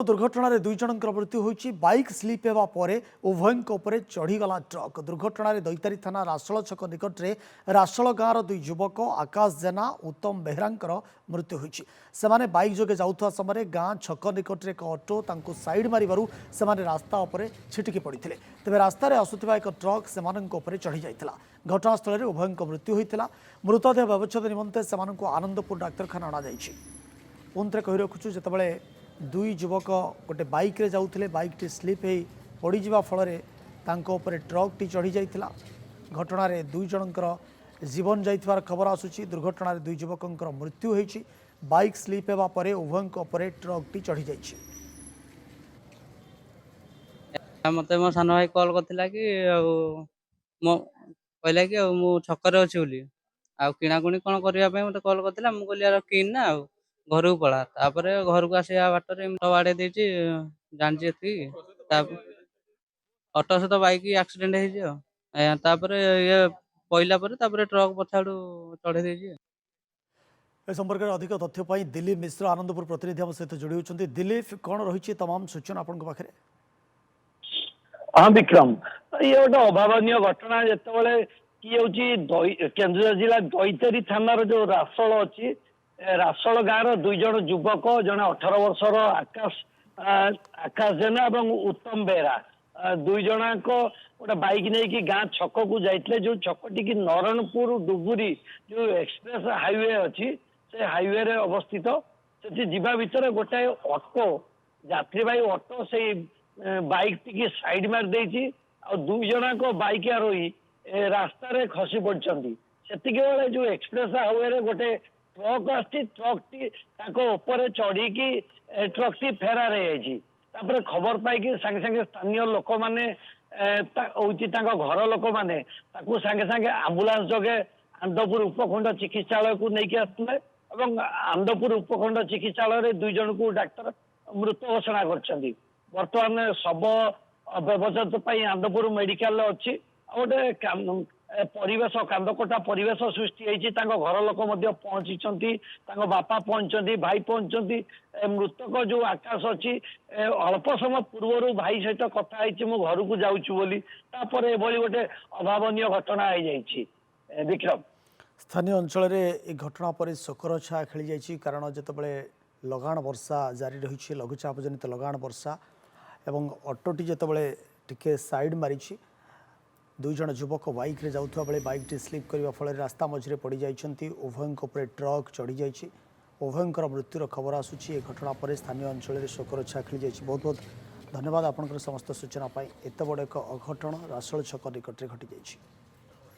दुर्घटना दुई जन मृत्यु होती बाइक स्लीप होगा पर उभय चढ़ीगला ट्रक दुर्घटना दैतारी थाना रासोल छक निकट में रासोल गाँवर दुई युवक आकाश जेना उत्तम बेहरा मृत्यु होती से बाइक जोगे जाऊा समय गाँ छक निकट में एक अटो साइड मारू से रास्ता उपर छिटिकी पड़ते तेज रास्त आसुवा एक ट्रक से चढ़ी जाता घटनास्थल में उभय मृत्यु होता मृतदेह व्यवच्छेद निमंते से आनंदपुर डाक्तखाना अणाई पुनः कही रखुचु जितेबाला दुई युवक गोटे बाइक रे जाउथिले बाइक टी स्लीप हो पड़ जा फल ट्रक टी चढ़ी जाइथिला घटना रे दुई जनकर जीवन जाइथिबार खबर आसुची दुर्घटना रे दुई युवकंकर मृत्यु होईची बाइक स्लीप होगा पर उभय ट्रक टी चढ़ी जाइछि। मत मो सान भाई कॉल करथिला कि मो कहला कि मु छकरे अछि बोली आ किणाकुणी कौन करने मत कॉल करथिला मु कहली यार किन ना घर को पड़ा तापर घर को आसिया बाटर बाड़े देती जानची ऑटो सहित बाइक एक्सीडेंट होपर ये पहला ट्रक पछाड़ू चढ़े देती। ए संपर्क में अधिक तथ्य दिलीप मिश्र आनंदपुर प्रतिनिधि हम सहित जोड़ी होती। दिलीप कौन रही तमाम सूचना आपण पाखे? हाँ विक्रम ये गोटे अभावन घटना जिते कि केन्दुझर जिला दैतारी थानार जो रासोल अच्छी रासोल गाँव दुई जन युवक जड़े 18 वर्षर आकाश जेना और उत्तम बेहरा दुई जनाक गोटे बाइक नहीं गाँ छक को जाते जो छकटी की नरणपुर डुगुरी जो एक्सप्रेस हाईवे अच्छी से हाईवे रे अवस्थित से जीवा भितर गोटे ऑटो यात्रीवाही ऑटो से बाइक टी साइड मार देती दुई जनाक बाइक आरोही रास्तार खसी पड़ती से जो एक्सप्रेस हाईवे रे गोटे ट्रक आसी ट्रक टी ऊपर चढ़ी ट्रक टी फेरार हो खबर पाई सांगे सांगे स्थानीय लोक मैंने घर लोक मैंने सांगे सांगे आंबुलांस जगे आनंदपुर उपखंड चिकित्सालय को लेकिन आसते आनंदपुर उपखंड चिकित्सालय दुई जन को डाक्तर मृत घोषणा कर बर्तमान शव व्यवच्छेद आनंदपुर मेडिकल अच्छी गोटे परिवेश कांदकटा परिवेश सृष्टि होती घर लोक पहुंची बापा पहुंचती भाई पहुंचती मृतक जो आकाश अच्छी अल्प समय पूर्व भाई सहित कथा मु घर को जाऊँगी गोटे अभावन घटना हो जाए। विक्रम स्थानीय अंचल में घटना पर शोकर छा खेली जाइए कारण जितेबाला लगाण वर्षा जारी रही लघुचाप जनित लगाण वर्षा एवं ऑटोटी जितेबाला टिके साइड मारी दुई जन युवक बाइक रे जाउथवा बेले बाइक टी स्लीप करने फल रास्ता मझे पड़ जाइछंती उभय ट्रक चढ़ी जाइए उभयंकर मृत्युर खबर आसूची ए घटना पर स्थानीय अंचल में शोकर छा खेली जाइए। बहुत बहुत धन्यवाद आपंकर समस्त सूचना एत बड़ एक अघटन रासोल छक निकट में घटी जाइए।